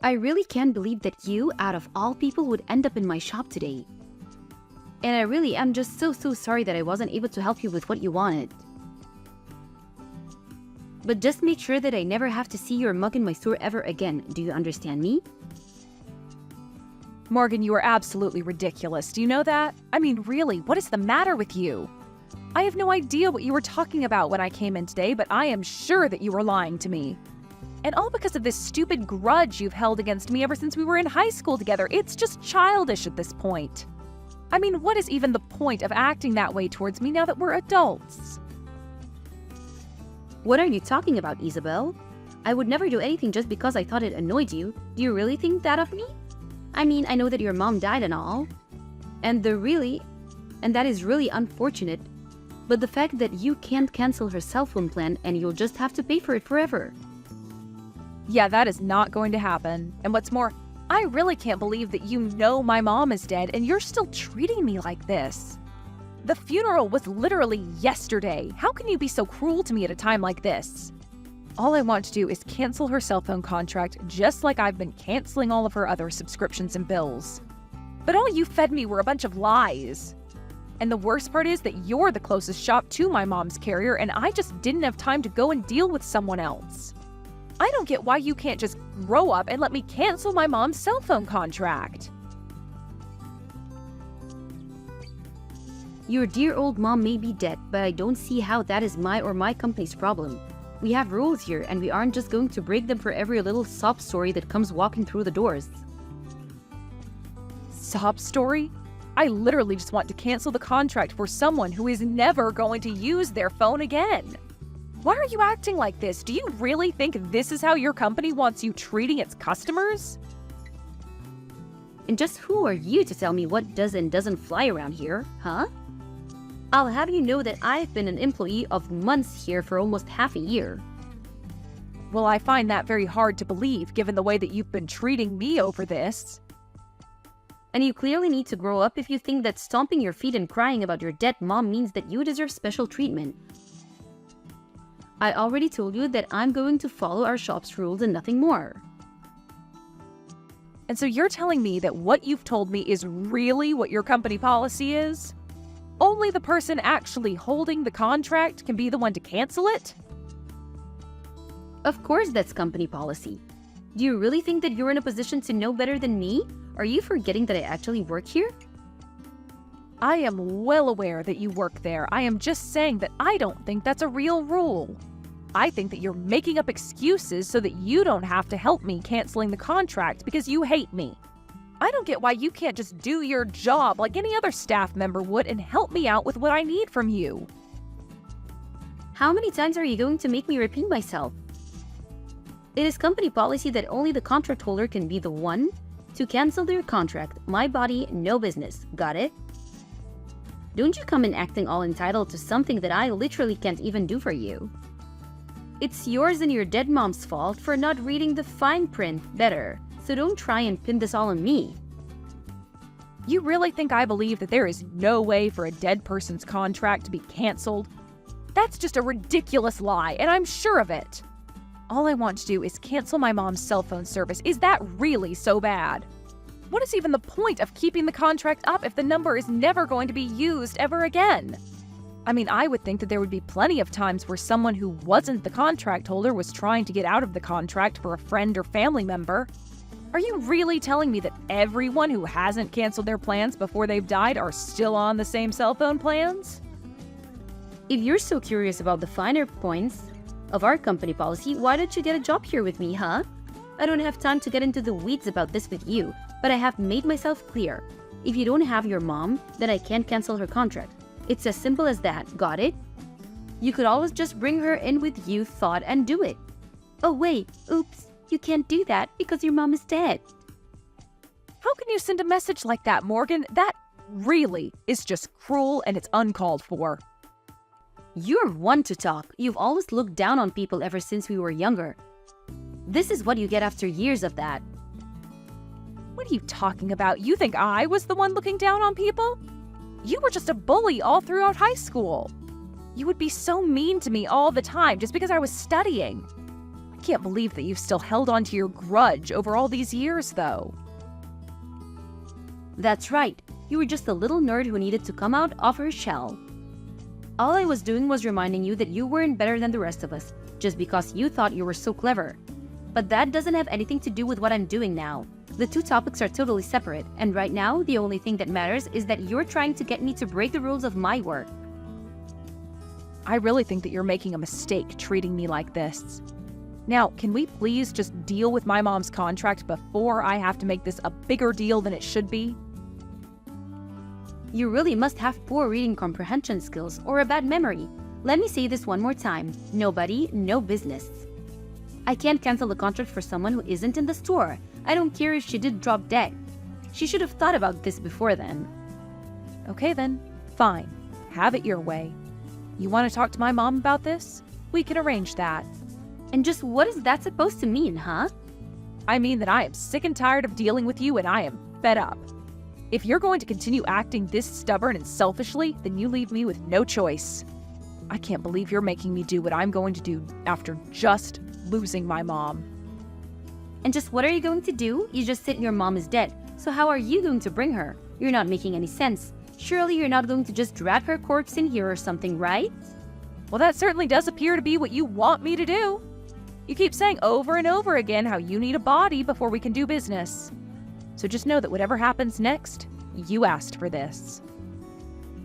I really can't believe that you, out of all people, would end up in my shop today. And I really am just so sorry that I wasn't able to help you with what you wanted. But just make sure that I never have to see your mug in my store ever again. Do you understand me? Morgan, you are absolutely ridiculous. Do you know that? I mean, really, what is the matter with you? I have no idea what you were talking about when I came in today, but I am sure that you were lying to me. And all because of this stupid grudge you've held against me ever since we were in high school together. It's just childish at this point. I mean, what is even the point of acting that way towards me now that we're adults? What are you talking about, Isabel? I would never do anything just because I thought it annoyed you. Do you really think that of me? I mean, I know that your mom died and all. And that is really unfortunate. But the fact that you can't cancel her cell phone plan and you'll just have to pay for it forever. Yeah, that is not going to happen. And what's more, I really can't believe that you know my mom is dead and you're still treating me like this. The funeral was literally yesterday. How can you be so cruel to me at a time like this? All I want to do is cancel her cell phone contract just like I've been canceling all of her other subscriptions and bills. But all you fed me were a bunch of lies. And the worst part is that you're the closest shop to my mom's carrier and I just didn't have time to go and deal with someone else. I don't get why you can't just grow up and let me cancel my mom's cell phone contract. Your dear old mom may be dead, but I don't see how that is my or my company's problem. We have rules here, and we aren't just going to break them for every little sob story that comes walking through the doors. Sob story? I literally just want to cancel the contract for someone who is never going to use their phone again. Why are you acting like this? Do you really think this is how your company wants you treating its customers? And just who are you to tell me what does and doesn't fly around here, huh? I'll have you know that I've been an employee of months here for almost half a year. Well, I find that very hard to believe given the way that you've been treating me over this. And you clearly need to grow up if you think that stomping your feet and crying about your dead mom means that you deserve special treatment. I already told you that I'm going to follow our shop's rules and nothing more. And so you're telling me that what you've told me is really what your company policy is? Only the person actually holding the contract can be the one to cancel it? Of course that's company policy. Do you really think that you're in a position to know better than me? Are you forgetting that I actually work here? I am well aware that you work there. I am just saying that I don't think that's a real rule. I think that you're making up excuses so that you don't have to help me canceling the contract because you hate me. I don't get why you can't just do your job like any other staff member would and help me out with what I need from you. How many times are you going to make me repeat myself? It is company policy that only the contract holder can be the one to cancel their contract. My body, no business. Got it? Don't you come in acting all entitled to something that I literally can't even do for you. It's yours and your dead mom's fault for not reading the fine print better, so don't try and pin this all on me. You really think I believe that there is no way for a dead person's contract to be canceled? That's just a ridiculous lie, and I'm sure of it. All I want to do is cancel my mom's cell phone service. Is that really so bad? What is even the point of keeping the contract up if the number is never going to be used ever again? I mean, I would think that there would be plenty of times where someone who wasn't the contract holder was trying to get out of the contract for a friend or family member. Are you really telling me that everyone who hasn't canceled their plans before they've died are still on the same cell phone plans? If you're so curious about the finer points of our company policy, why don't you get a job here with me, huh? I don't have time to get into the weeds about this with you, but I have made myself clear. If you don't have your mom, then I can't cancel her contract. It's as simple as that, got it? You could always just bring her in with you, thought, and do it. Oh wait, oops, you can't do that because your mom is dead. How can you send a message like that, Morgan? That really is just cruel and it's uncalled for. You're one to talk. You've always looked down on people ever since we were younger. This is what you get after years of that. What are you talking about? You think I was the one looking down on people? You were just a bully all throughout high school. You would be so mean to me all the time just because I was studying. I can't believe that you've still held on to your grudge over all these years, though. That's right. You were just a little nerd who needed to come out of her shell. All I was doing was reminding you that you weren't better than the rest of us, just because you thought you were so clever. But that doesn't have anything to do with what I'm doing now. The two topics are totally separate, and right now, the only thing that matters is that you're trying to get me to break the rules of my work. I really think that you're making a mistake treating me like this. Now, can we please just deal with my mom's contract before I have to make this a bigger deal than it should be? You really must have poor reading comprehension skills or a bad memory. Let me say this one more time. Nobody, no business. I can't cancel the contract for someone who isn't in the store. I don't care if she did drop dead. She should have thought about this before then. Okay then, fine. Have it your way. You want to talk to my mom about this? We can arrange that. And just what is that supposed to mean, huh? I mean that I am sick and tired of dealing with you and I am fed up. If you're going to continue acting this stubborn and selfishly, then you leave me with no choice. I can't believe you're making me do what I'm going to do after just losing my mom. And just what are you going to do? You just said your mom is dead. So how are you going to bring her? You're not making any sense. Surely you're not going to just drag her corpse in here or something, right? Well, that certainly does appear to be what you want me to do. You keep saying over and over again how you need a body before we can do business. So just know that whatever happens next, you asked for this.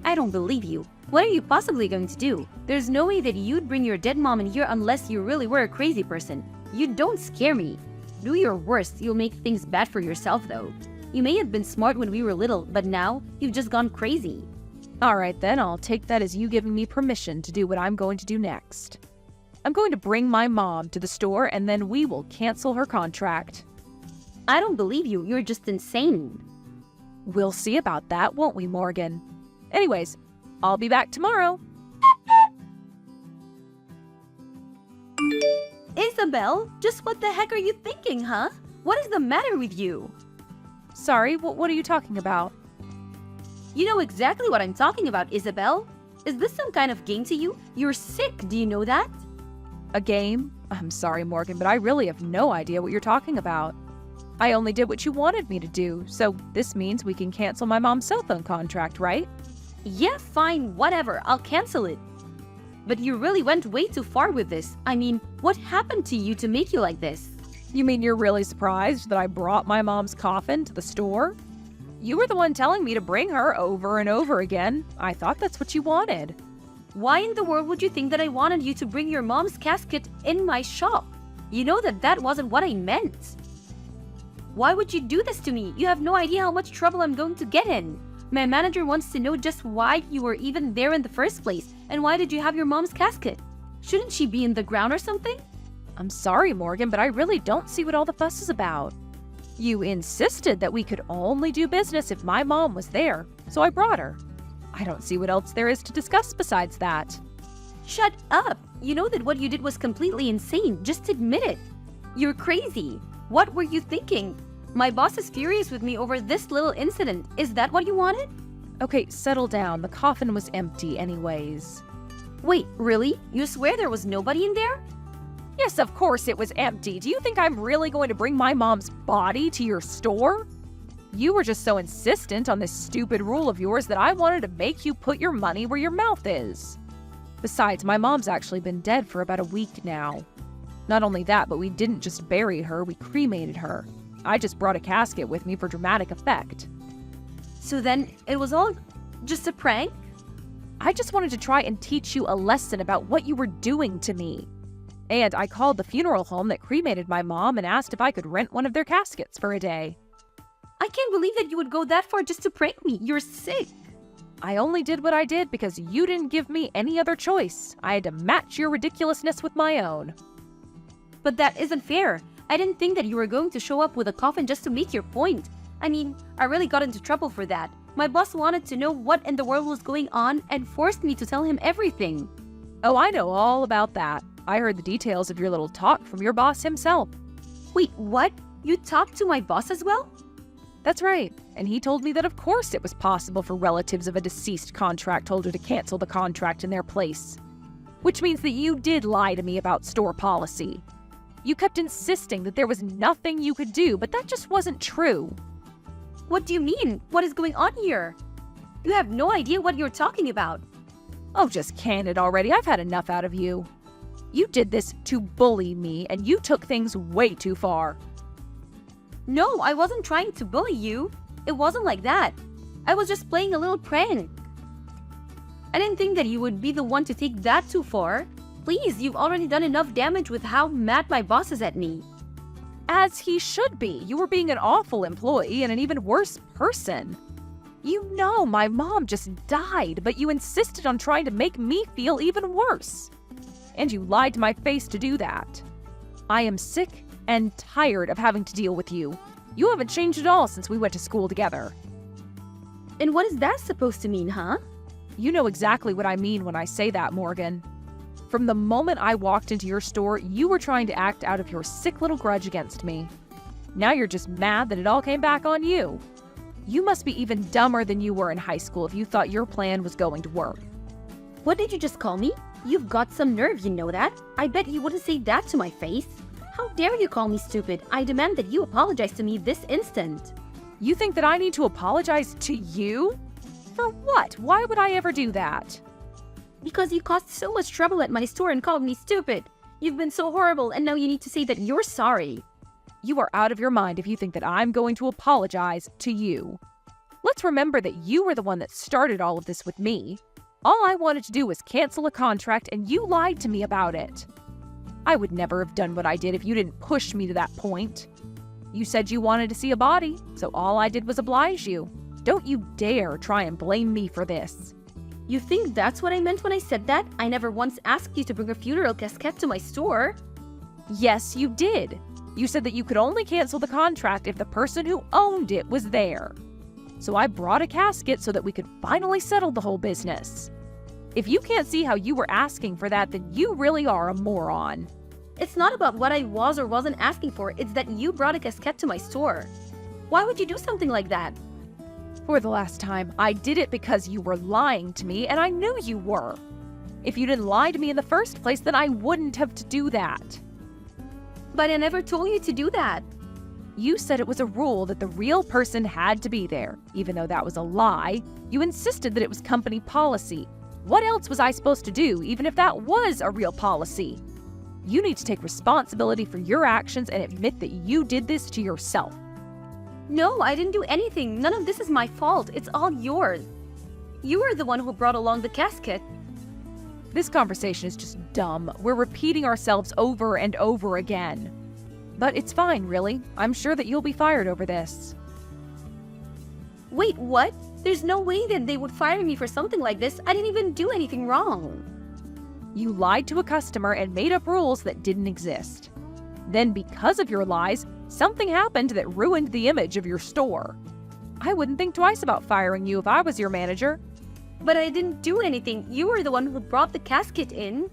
I don't believe you. What are you possibly going to do? There's no way that you'd bring your dead mom in here unless you really were a crazy person. You don't scare me. Do your worst. You'll make things bad for yourself, though. You may have been smart when we were little, but now you've just gone crazy. All right, then I'll take that as you giving me permission to do what I'm going to do next. I'm going to bring my mom to the store and then we will cancel her contract. I don't believe you. You're just insane. We'll see about that, won't we, Morgan? Anyways, I'll be back tomorrow. Isabel, just what the heck are you thinking, huh? What is the matter with you? Sorry, what are you talking about? You know exactly what I'm talking about, Isabel. Is this some kind of game to you? You're sick, do you know that? A game? I'm sorry, Morgan, but I really have no idea what you're talking about. I only did what you wanted me to do, so this means we can cancel my mom's cell phone contract, right? Yeah, fine, whatever, I'll cancel it. But you really went way too far with this. I mean, what happened to you to make you like this? You mean you're really surprised that I brought my mom's coffin to the store? You were the one telling me to bring her over and over again. I thought that's what you wanted. Why in the world would you think that I wanted you to bring your mom's casket in my shop? You know that that wasn't what I meant. Why would you do this to me? You have no idea how much trouble I'm going to get in. My manager wants to know just why you were even there in the first place, and why did you have your mom's casket? Shouldn't she be in the ground or something? I'm sorry, Morgan, but I really don't see what all the fuss is about. You insisted that we could only do business if my mom was there, so I brought her. I don't see what else there is to discuss besides that. Shut up! You know that what you did was completely insane. Just admit it. You're crazy. What were you thinking? My boss is furious with me over this little incident. Is that what you wanted? Okay, settle down. The coffin was empty anyways. Wait, really? You swear there was nobody in there? Yes, of course it was empty. Do you think I'm really going to bring my mom's body to your store? You were just so insistent on this stupid rule of yours that I wanted to make you put your money where your mouth is. Besides, my mom's actually been dead for about a week now. Not only that, but we didn't just bury her, we cremated her. I just brought a casket with me for dramatic effect. So then, it was all just a prank? I just wanted to try and teach you a lesson about what you were doing to me. And I called the funeral home that cremated my mom and asked if I could rent one of their caskets for a day. I can't believe that you would go that far just to prank me. You're sick. I only did what I did because you didn't give me any other choice. I had to match your ridiculousness with my own. But that isn't fair. I didn't think that you were going to show up with a coffin just to make your point. I mean, I really got into trouble for that. My boss wanted to know what in the world was going on and forced me to tell him everything. Oh, I know all about that. I heard the details of your little talk from your boss himself. Wait, what? You talked to my boss as well? That's right. And he told me that of course it was possible for relatives of a deceased contract holder to cancel the contract in their place. Which means that you did lie to me about store policy. You kept insisting that there was nothing you could do, but that just wasn't true. What do you mean? What is going on here? You have no idea what you're talking about. Oh, just can it already. I've had enough out of you. You did this to bully me, and you took things way too far. No, I wasn't trying to bully you. It wasn't like that. I was just playing a little prank. I didn't think that you would be the one to take that too far. Please, you've already done enough damage with how mad my boss is at me. As he should be. You were being an awful employee and an even worse person. You know my mom just died, but you insisted on trying to make me feel even worse. And you lied to my face to do that. I am sick and tired of having to deal with you. You haven't changed at all since we went to school together. And what is that supposed to mean, huh? You know exactly what I mean when I say that, Morgan. From the moment I walked into your store, you were trying to act out of your sick little grudge against me. Now you're just mad that it all came back on you. You must be even dumber than you were in high school if you thought your plan was going to work. What did you just call me? You've got some nerve, you know that? I bet you wouldn't say that to my face. How dare you call me stupid? I demand that you apologize to me this instant. You think that I need to apologize to you? For what? Why would I ever do that? Because you caused so much trouble at my store and called me stupid. You've been so horrible, and now you need to say that you're sorry. You are out of your mind if you think that I'm going to apologize to you. Let's remember that you were the one that started all of this with me. All I wanted to do was cancel a contract, and you lied to me about it. I would never have done what I did if you didn't push me to that point. You said you wanted to see a body, so all I did was oblige you. Don't you dare try and blame me for this. You think that's what I meant when I said that? I never once asked you to bring a funeral casket to my store. Yes, you did. You said that you could only cancel the contract if the person who owned it was there. So I brought a casket so that we could finally settle the whole business. If you can't see how you were asking for that, then you really are a moron. It's not about what I was or wasn't asking for, it's that you brought a casket to my store. Why would you do something like that? For the last time, I did it because you were lying to me, and I knew you were. If you didn't lie to me in the first place, then I wouldn't have to do that. But I never told you to do that. You said it was a rule that the real person had to be there. Even though that was a lie, you insisted that it was company policy. What else was I supposed to do, even if that was a real policy? You need to take responsibility for your actions and admit that you did this to yourself. No, I didn't do anything. None of this is my fault. It's all yours. You were the one who brought along the casket. This conversation is just dumb. We're repeating ourselves over and over again. But it's fine, really. I'm sure that you'll be fired over this. Wait, what? There's no way that they would fire me for something like this. I didn't even do anything wrong. You lied to a customer and made up rules that didn't exist. Then, because of your lies, something happened that ruined the image of your store. I wouldn't think twice about firing you if I was your manager. But I didn't do anything. You were the one who brought the casket in.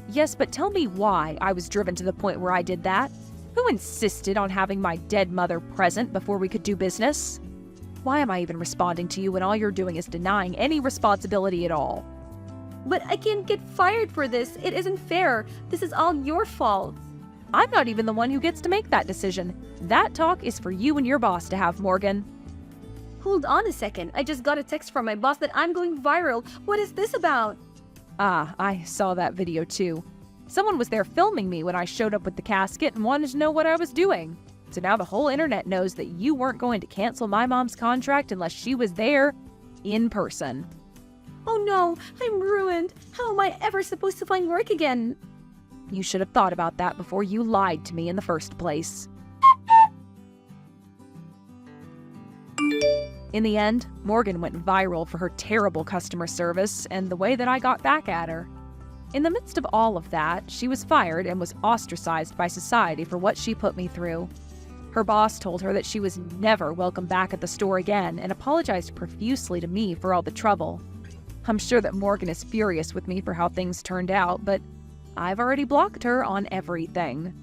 Yes, but tell me why I was driven to the point where I did that. Who insisted on having my dead mother present before we could do business? Why am I even responding to you when all you're doing is denying any responsibility at all? But I can't get fired for this. It isn't fair. This is all your fault. I'm not even the one who gets to make that decision. That talk is for you and your boss to have, Morgan. Hold on a second. I just got a text from my boss that I'm going viral. What is this about? Ah, I saw that video too. Someone was there filming me when I showed up with the casket and wanted to know what I was doing. So now the whole internet knows that you weren't going to cancel my mom's contract unless she was there in person. Oh no, I'm ruined. How am I ever supposed to find work again? You should have thought about that before you lied to me in the first place. In the end, Morgan went viral for her terrible customer service and the way that I got back at her. In the midst of all of that, she was fired and was ostracized by society for what she put me through. Her boss told her that she was never welcome back at the store again and apologized profusely to me for all the trouble. I'm sure that Morgan is furious with me for how things turned out, but I've already blocked her on everything.